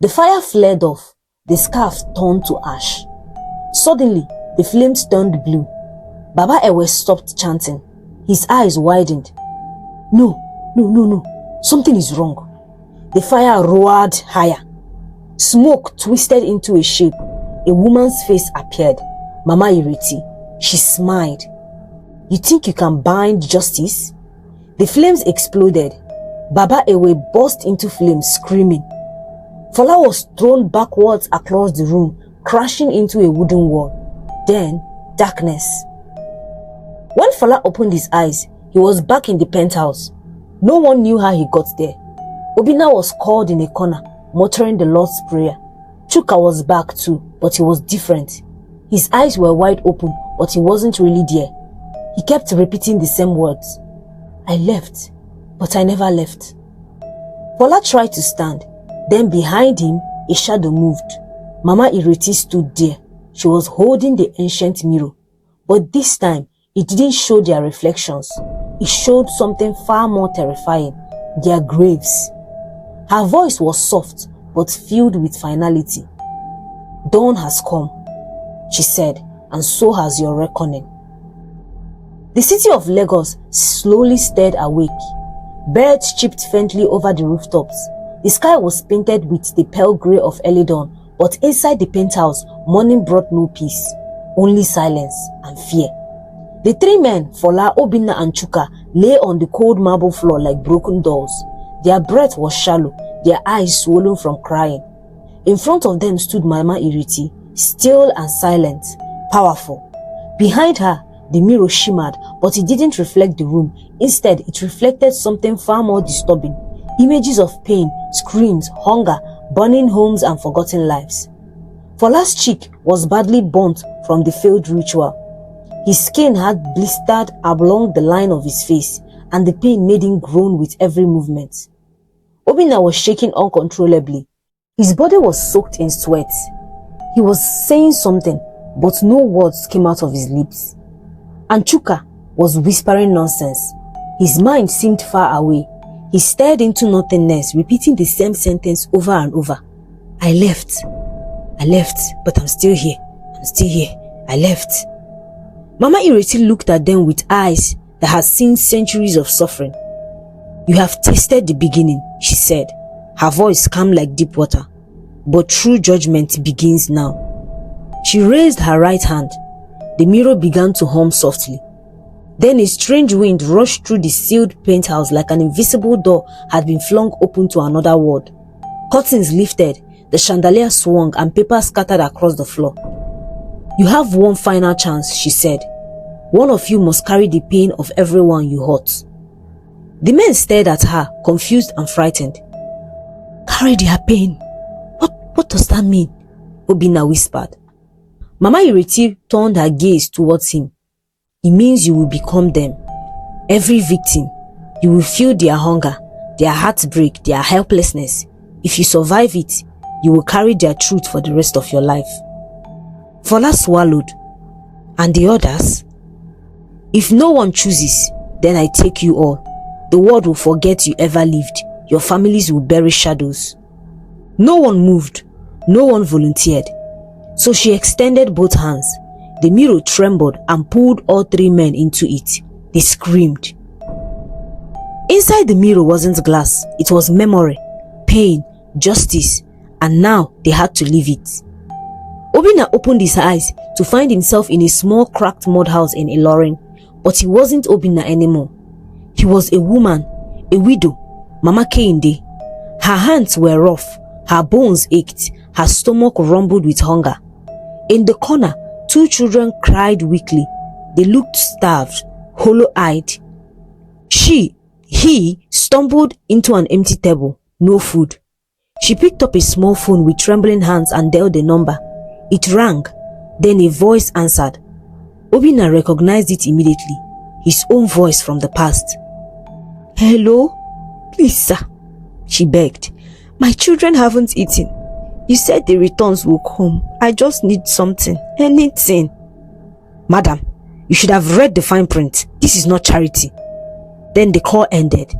The fire flared off. The scarf turned to ash. Suddenly, the flames turned blue. Baba Ewe stopped chanting. His eyes widened. No. Something is wrong. The fire roared higher. Smoke twisted into a shape. A woman's face appeared. Mama Ireti. She smiled. You think you can bind justice? The flames exploded. Baba Ewe burst into flames, screaming. Fola was thrown backwards across the room, crashing into a wooden wall. Then, darkness. When Fola opened his eyes, he was back in the penthouse. No one knew how he got there. Obinna was called in a corner, muttering the Lord's Prayer. Chuka was back too, but he was different. His eyes were wide open, but he wasn't really there. He kept repeating the same words. I left, but I never left. Fola tried to stand. Then behind him, a shadow moved. Mama Ireti stood there. She was holding the ancient mirror. But this time, it didn't show their reflections. It showed something far more terrifying. Their graves. Her voice was soft, but filled with finality. Dawn has come, she said, and so has your reckoning. The city of Lagos slowly stirred awake. Birds chirped faintly over the rooftops. The sky was painted with the pale grey of early dawn, but inside the penthouse, morning brought no peace, only silence and fear. The three men, Fola, Obinna and Chuka, lay on the cold marble floor like broken dolls. Their breath was shallow, their eyes swollen from crying. In front of them stood Mama Ireti, still and silent, powerful. Behind her, the mirror shimmered, but it didn't reflect the room. Instead, it reflected something far more disturbing. Images of pain, screams, hunger, burning homes and forgotten lives. Fola's cheek was badly burnt from the failed ritual. His skin had blistered along the line of his face, and the pain made him groan with every movement. Obinna was shaking uncontrollably. His body was soaked in sweat. He was saying something, but no words came out of his lips. And Chuka was whispering nonsense. His mind seemed far away. He stared into nothingness, repeating the same sentence over and over. I left, but I'm still here. I left. Mama Ireti looked at them with eyes that had seen centuries of suffering. You have tasted the beginning, she said, her voice calm like deep water. But true judgment begins now. She raised her right hand. The mirror began to hum softly. Then a strange wind rushed through the sealed penthouse like an invisible door had been flung open to another world. Curtains lifted, the chandelier swung, and paper scattered across the floor. You have one final chance, she said. One of you must carry the pain of everyone you hurt. The men stared at her, confused and frightened. Carry their pain? What does that mean? Obinna whispered. Mama Ireti turned her gaze towards him. It means you will become them. Every victim. You will feel their hunger, their heartbreak, their helplessness. If you survive it, you will carry their truth for the rest of your life. Fola swallowed. And the others? If no one chooses, then I take you all. The world will forget you ever lived. Your families will bury shadows. No one moved. No one volunteered. So she extended both hands. The mirror trembled and pulled all three men into it. They screamed. Inside the mirror wasn't glass. It was memory, pain, justice, and now they had to leave it. Obinna opened his eyes to find himself in a small cracked mud house in Ilorin, but he wasn't Obinna anymore. He was a woman, a widow, Mama Kehinde. Her hands were rough, her bones ached, her stomach rumbled with hunger. In the corner, two children cried weakly. They looked starved, hollow-eyed. He stumbled into an empty table, no food. She picked up a small phone with trembling hands and dialed the number. It rang, then a voice answered. Obinna recognized it immediately, his own voice from the past. Hello? Please, sir, she begged. My children haven't eaten. You said the returns will come. I just need something, anything. Madam, you should have read the fine print. This is not charity. Then the call ended.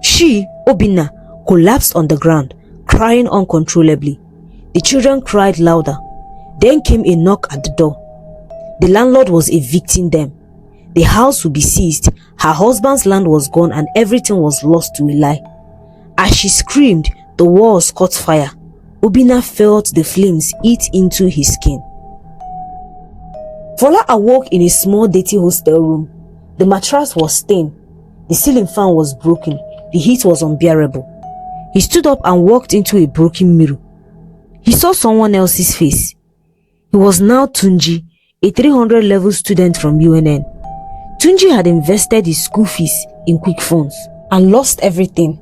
She, Obinna, collapsed on the ground, crying uncontrollably. The children cried louder. Then came a knock at the door. The landlord was evicting them. The house would be seized, her husband's land was gone, and everything was lost to a lie. As she screamed, the walls caught fire. Obinna felt the flames eat into his skin. Fola awoke in a small dirty hostel room. The mattress was stained. The ceiling fan was broken. The heat was unbearable. He stood up and walked into a broken mirror. He saw someone else's face. He was now Tunji, a 300 level student from UNN. Tunji had invested his school fees in quick funds and lost everything.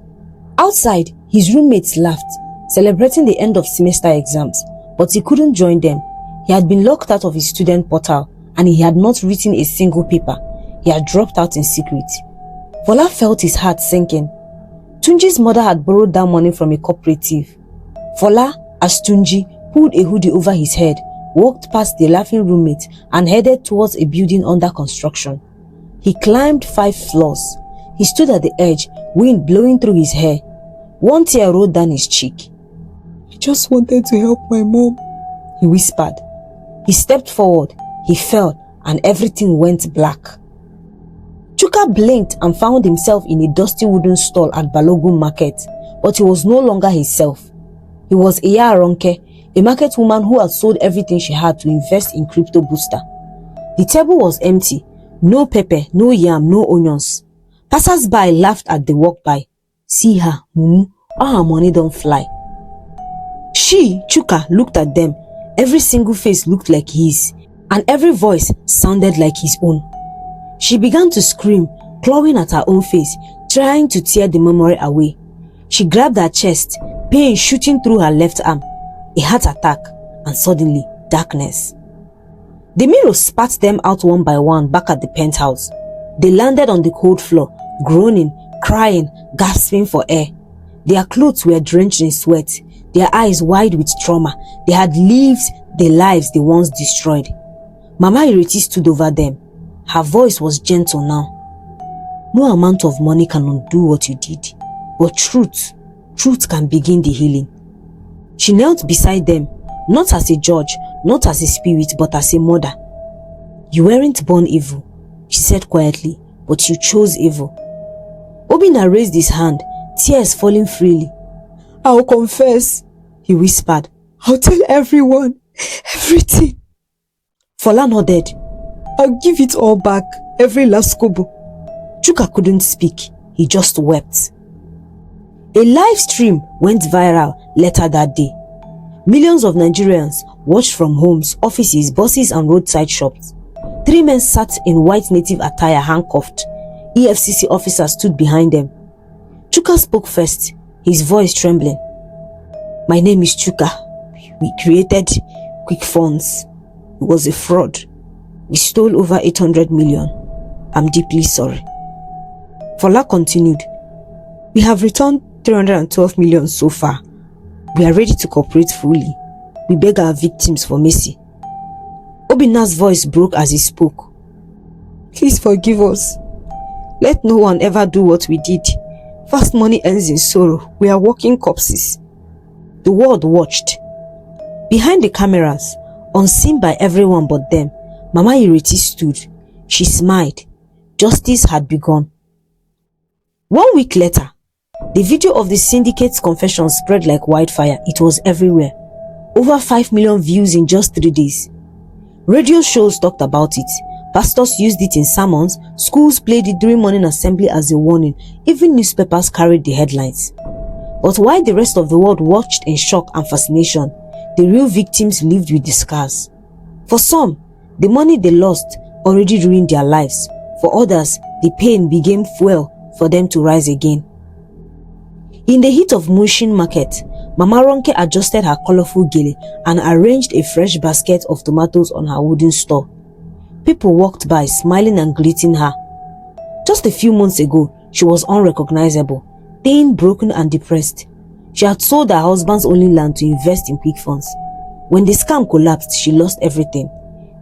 Outside, his roommates laughed, celebrating the end of semester exams, but he couldn't join them. He had been locked out of his student portal and he had not written a single paper. He had dropped out in secret. Fola felt his heart sinking. Tunji's mother had borrowed that money from a cooperative. Fola, as Tunji pulled a hoodie over his head, walked past the laughing roommate and headed towards a building under construction. He climbed 5 floors. He stood at the edge, wind blowing through his hair. One tear rolled down his cheek. "I just wanted to help my mom," he whispered. He stepped forward. He fell and everything went black. Chuka blinked and found himself in a dusty wooden stall at Balogun Market, but he was no longer himself. He was Iya Aronke, a market woman who had sold everything she had to invest in crypto booster. The table was empty. No pepper, no yam, no onions. Passers-by laughed at the walk-by. See her, mumu, all her money don't fly. She, Chuka, looked at them. Every single face looked like his, and every voice sounded like his own. She began to scream, clawing at her own face, trying to tear the memory away. She grabbed her chest, pain shooting through her left arm. A heart attack, and suddenly, darkness. The mirror spat them out one by one back at the penthouse. They landed on the cold floor, groaning, crying, gasping for air. Their clothes were drenched in sweat, their eyes wide with trauma. They had lived the lives they once destroyed. Mama Ireti stood over them. Her voice was gentle now. No amount of money can undo what you did, but truth can begin the healing. She knelt beside them, not as a judge, not as a spirit, but as a mother. You weren't born evil, she said quietly, but you chose evil. Obinna raised his hand, tears falling freely. "I'll confess," he whispered. "I'll tell everyone, everything." Fola nodded. "I'll give it all back, every last kobo." Chuka couldn't speak, he just wept. A live stream went viral later that day. Millions of Nigerians watched from homes, offices, buses and roadside shops. 3 men sat in white native attire handcuffed. EFCC officers stood behind them. Chuka spoke first, his voice trembling. "My name is Chuka. We created quick funds. It was a fraud. We stole over 800 million. I'm deeply sorry." Fola continued. "We have returned 312 million so far. We are ready to cooperate fully. We beg our victims for mercy." Obinna's voice broke as he spoke. "Please forgive us. Let no one ever do what we did. Fast money ends in sorrow. We are walking corpses." The world watched. Behind the cameras, unseen by everyone but them, Mama Ireti stood. She smiled. Justice had begun. 1 week later, the video of the syndicate's confession spread like wildfire. It was everywhere. Over 5 million views in just 3 days. Radio shows talked about it. Pastors used it in sermons. Schools played it during morning assembly as a warning. Even newspapers carried the headlines. But while the rest of the world watched in shock and fascination, the real victims lived with the scars. For some, the money they lost already ruined their lives. For others, the pain became fuel for them to rise again. In the heat of Mushin market, Mama Ronke adjusted her colorful gele and arranged a fresh basket of tomatoes on her wooden store. People walked by, smiling and greeting her. Just a few months ago, she was unrecognizable, thin, broken and depressed. She had sold her husband's only land to invest in quick funds. When the scam collapsed, she lost everything.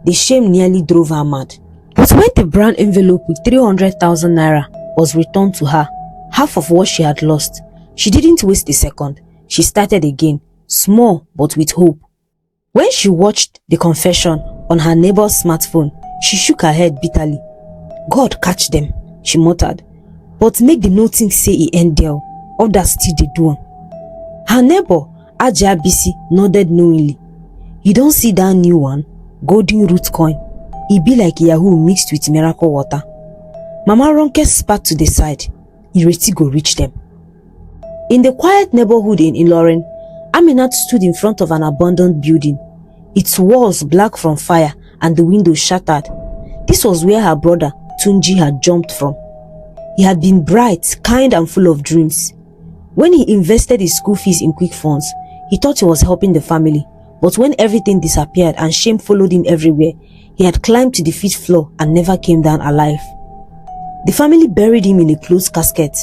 The shame nearly drove her mad. But when the brown envelope with 300,000 naira was returned to her, half of what she had lost, she didn't waste a second. she started again, small but with hope. When she watched the confession on her neighbor's smartphone, she shook her head bitterly. God catch them, she muttered. But make the no think say e end there, others still dey do am. Her neighbor, Aja Bisi, nodded knowingly. You don't see that new one? Golden root coin. E be like Yahoo mixed with miracle water. Mama Ronke spat to the side. Ireti go reach them. In the quiet neighborhood in Ilorin, Aminat stood in front of an abandoned building, its walls black from fire and the windows shattered. This was where her brother, Tunji, had jumped from. He had been bright, kind and full of dreams. When he invested his school fees in quick funds, he thought he was helping the family, but when everything disappeared and shame followed him everywhere, he had climbed to the 5th floor and never came down alive. The family buried him in a closed casket.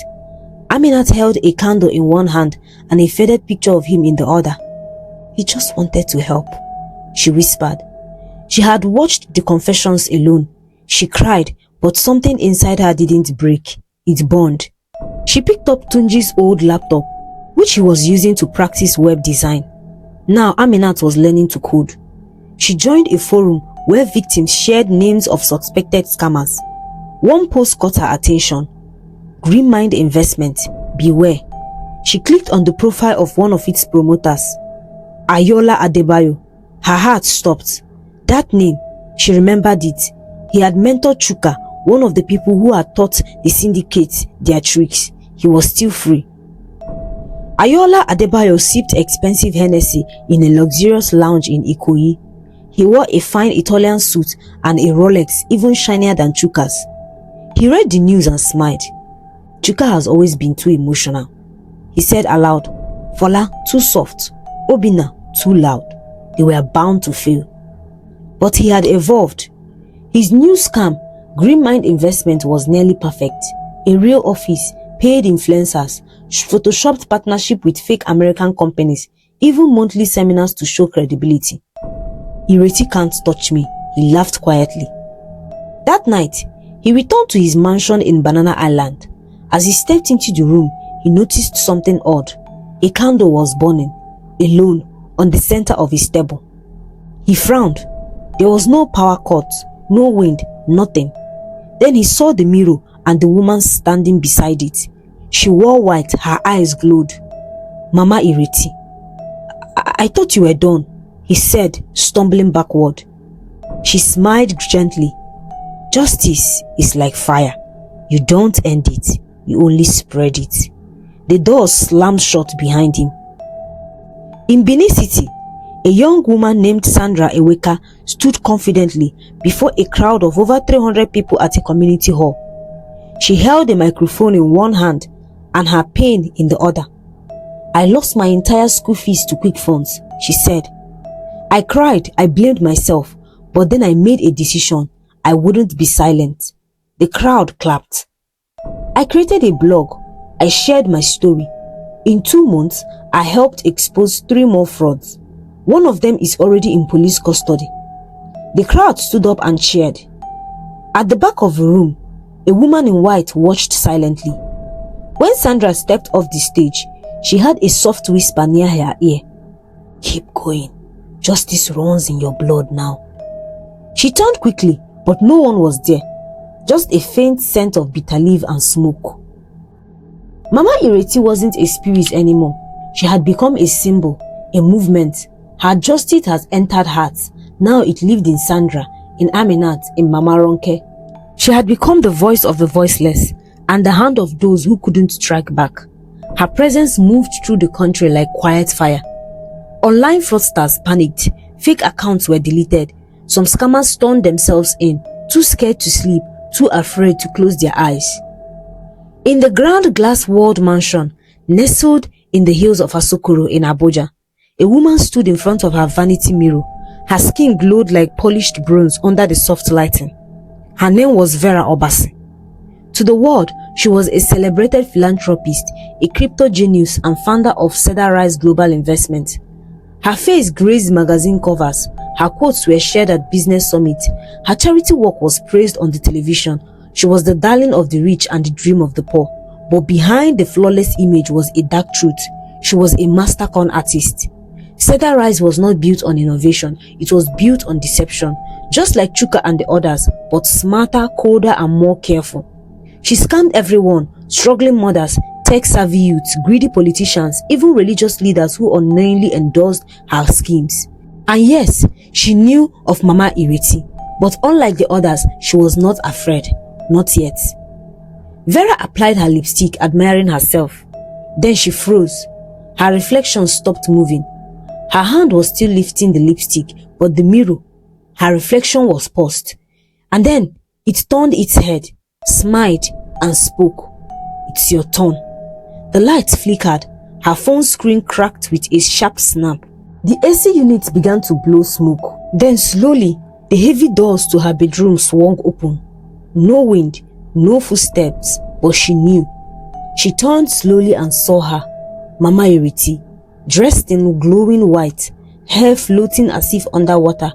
Aminat held a candle in one hand and a faded picture of him in the other. He just wanted to help, she whispered. She had watched the confessions alone. She cried, but something inside her didn't break. It burned. She picked up Tunji's old laptop, which he was using to practice web design. Now Aminat was learning to code. She joined a forum where victims shared names of suspected scammers. One post caught her attention. Green Mind Investment, beware. She clicked on the profile of one of its promoters, Ayola Adebayo. Her heart stopped. That name, she remembered it. He had mentored Chuka, one of the people who had taught the syndicate their tricks. He was still free. Ayola Adebayo sipped expensive Hennessy in a luxurious lounge in Ikoyi. He wore a fine Italian suit and a Rolex even shinier than Chuka's. He read the news and smiled. Chuka has always been too emotional. He said aloud, Fola, too soft. Obina, too loud. They were bound to fail. But he had evolved. His new scam, Green Mind Investment, was nearly perfect. A real office, paid influencers, photoshopped partnership with fake American companies, even monthly seminars to show credibility. Ireti can't touch me, he laughed quietly. That night, he returned to his mansion in Banana Island. As he stepped into the room, he noticed something odd. A candle was burning, alone, on the center of his table. He frowned. There was no power cut, no wind, nothing. Then he saw the mirror and the woman standing beside it. She wore white, her eyes glowed. Mama Ireti. I thought you were done, he said, stumbling backward. She smiled gently. Justice is like fire. You don't end it, you only spread it. The door slammed shut behind him. In Benin City, a young woman named Sandra Eweka stood confidently before a crowd of over 300 people at a community hall. She held a microphone in one hand and her pen in the other. I lost my entire school fees to quick funds, she said. I cried, I blamed myself, but then I made a decision. I wouldn't be silent. The crowd clapped. I created a blog. I shared my story. In 2 months, I helped expose 3 more frauds. One of them is already in police custody. The crowd stood up and cheered. At the back of the room, a woman in white watched silently. When Sandra stepped off the stage, she heard a soft whisper near her ear. Keep going. Justice runs in your blood now. She turned quickly, but no one was there. Just a faint scent of bitter leaf and smoke. Mama Ireti wasn't a spirit anymore. She had become a symbol, a movement. Her justice has entered hearts. Now it lived in Sandra, in Aminat, in Mama Ronke. She had become the voice of the voiceless and the hand of those who couldn't strike back. Her presence moved through the country like quiet fire. Online fraudsters panicked. Fake accounts were deleted. Some scammers turned themselves in, too scared to sleep, too afraid to close their eyes. In the grand glass-walled mansion, nestled in the hills of Asokoro in Abuja, a woman stood in front of her vanity mirror. Her skin glowed like polished bronze under the soft lighting. Her name was Vera Obasi. To the world, she was a celebrated philanthropist, a crypto genius and founder of Cedar Rise Global Investment. Her face graced magazine covers. Her quotes were shared at business summits. Her charity work was praised on the television. She was the darling of the rich and the dream of the poor. But behind the flawless image was a dark truth. She was a master con artist. Cedar Rise was not built on innovation, it was built on deception, just like Chuka and the others, but smarter, colder, and more careful. She scammed everyone: struggling mothers, tech-savvy youths, greedy politicians, even religious leaders who unknowingly endorsed her schemes. And yes, she knew of Mama Ireti, but unlike the others, she was not afraid. Not yet. Vera applied her lipstick, admiring herself. Then she froze. Her reflection stopped moving. Her hand was still lifting the lipstick, but the mirror, her reflection, was paused. And then it turned its head, smiled, and spoke. "It's your turn." The lights flickered. Her phone screen cracked with a sharp snap. The AC unit began to blow smoke. Then slowly, the heavy doors to her bedroom swung open. No wind, no footsteps, but she knew. She turned slowly and saw her, Mama Ireti, dressed in glowing white, hair floating as if underwater.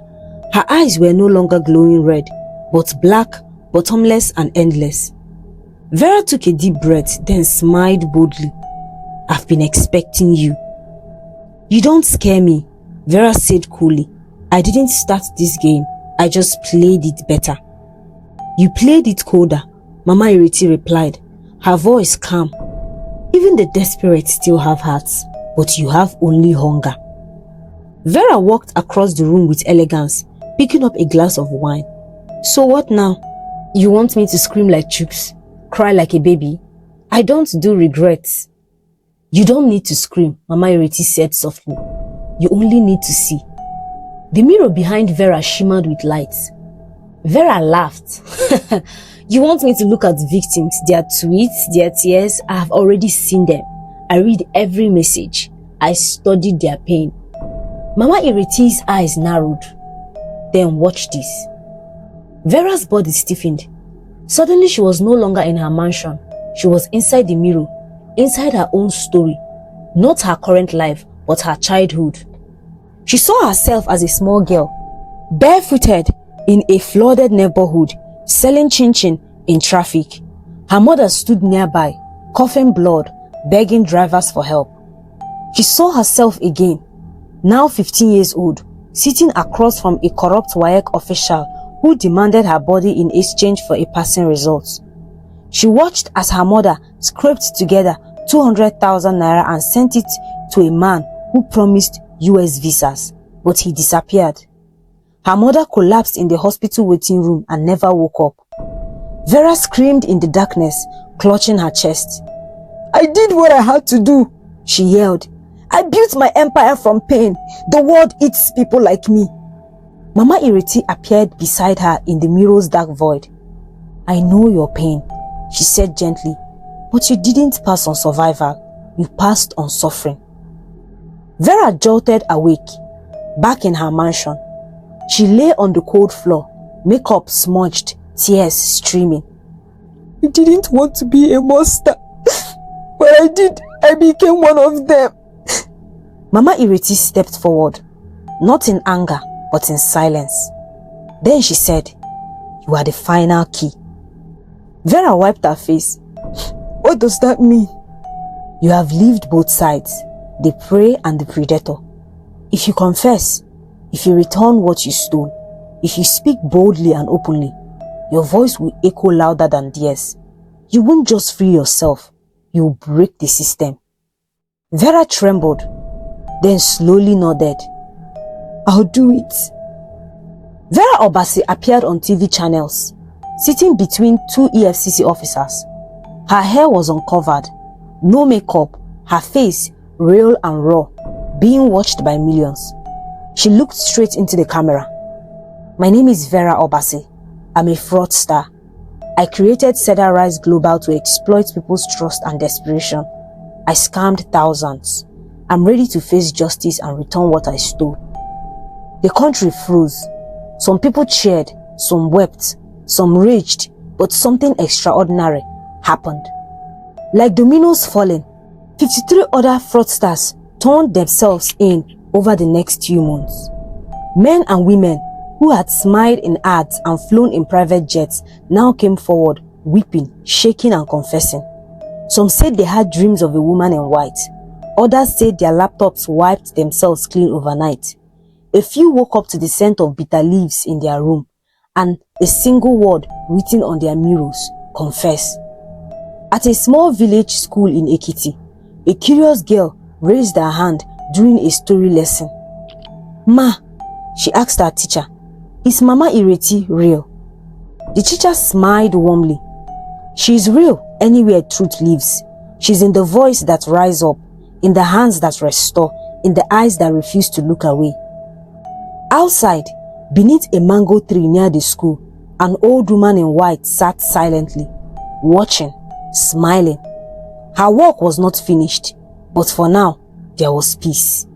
Her eyes were no longer glowing red, but black, bottomless, and endless. Vera took a deep breath, then smiled boldly. "I've been expecting you." "You don't scare me," Vera said coolly. "I didn't start this game, I just played it better." "You played it colder," Mama Ireti replied, her voice calm. "Even the desperate still have hearts, but you have only hunger." Vera walked across the room with elegance, picking up a glass of wine. "So what now? You want me to scream like chooks, cry like a baby? I don't do regrets." "You don't need to scream," Mama Ireti said softly. "You only need to see." The mirror behind Vera shimmered with lights. Vera laughed. "You want me to look at victims, their tweets, their tears? I have already seen them. I read every message. I studied their pain." Mama Ireti's eyes narrowed. "Then watch this." Vera's body stiffened. Suddenly she was no longer in her mansion. She was inside the mirror, inside her own story. Not her current life, but her childhood. She saw herself as a small girl, barefooted in a flooded neighborhood, selling chin-chin in traffic. Her mother stood nearby, coughing blood, begging drivers for help. She saw herself again, now 15 years old, sitting across from a corrupt WAEC official who demanded her body in exchange for a passing result. She watched as her mother scraped together 200,000 naira and sent it to a man who promised US visas, but he disappeared. Her mother collapsed in the hospital waiting room and never woke up. Vera screamed in the darkness, clutching her chest. "I did what I had to do," she yelled. "I built my empire from pain. The world eats people like me." Mama Ireti appeared beside her in the mirror's dark void. "I know your pain," she said gently, "but you didn't pass on survival. You passed on suffering." Vera jolted awake, back in her mansion. She lay on the cold floor, makeup smudged, tears streaming. "I didn't want to be a monster, but I did. I became one of them." Mama Ireti stepped forward, not in anger, but in silence. Then she said, "You are the final key." Vera wiped her face. "What does that mean?" "You have lived both sides, the prey and the predator. If you confess, if you return what you stole, if you speak boldly and openly, your voice will echo louder than theirs. You won't just free yourself, you will break the system." Vera trembled, then slowly nodded. "I'll do it." Vera Obasi appeared on TV channels, sitting between two EFCC officers. Her hair was uncovered, no makeup, her face real and raw, being watched by millions. She looked straight into the camera. "My name is Vera Obasi. I'm a fraudster. I created Cedar Rise Global to exploit people's trust and desperation. I scammed thousands. I'm ready to face justice and return what I stole." The country froze. Some people cheered, some wept, some raged, but something extraordinary happened. Like dominoes falling, 53 other fraudsters turned themselves in over the next few months. Men and women who had smiled in ads and flown in private jets now came forward, weeping, shaking and confessing. Some said they had dreams of a woman in white. Others said their laptops wiped themselves clean overnight. A few woke up to the scent of bitter leaves in their room and a single word written on their mirrors, confess. At a small village school in Ekiti, a curious girl raised her hand during a story lesson. "Ma," she asked her teacher, "is Mama Ireti real?" The teacher smiled warmly. "She is real anywhere truth lives. She's in the voice that rise up, in the hands that restore, in the eyes that refuse to look away." Outside, beneath a mango tree near the school, an old woman in white sat silently, watching, smiling. Her work was not finished, but for now, there was peace.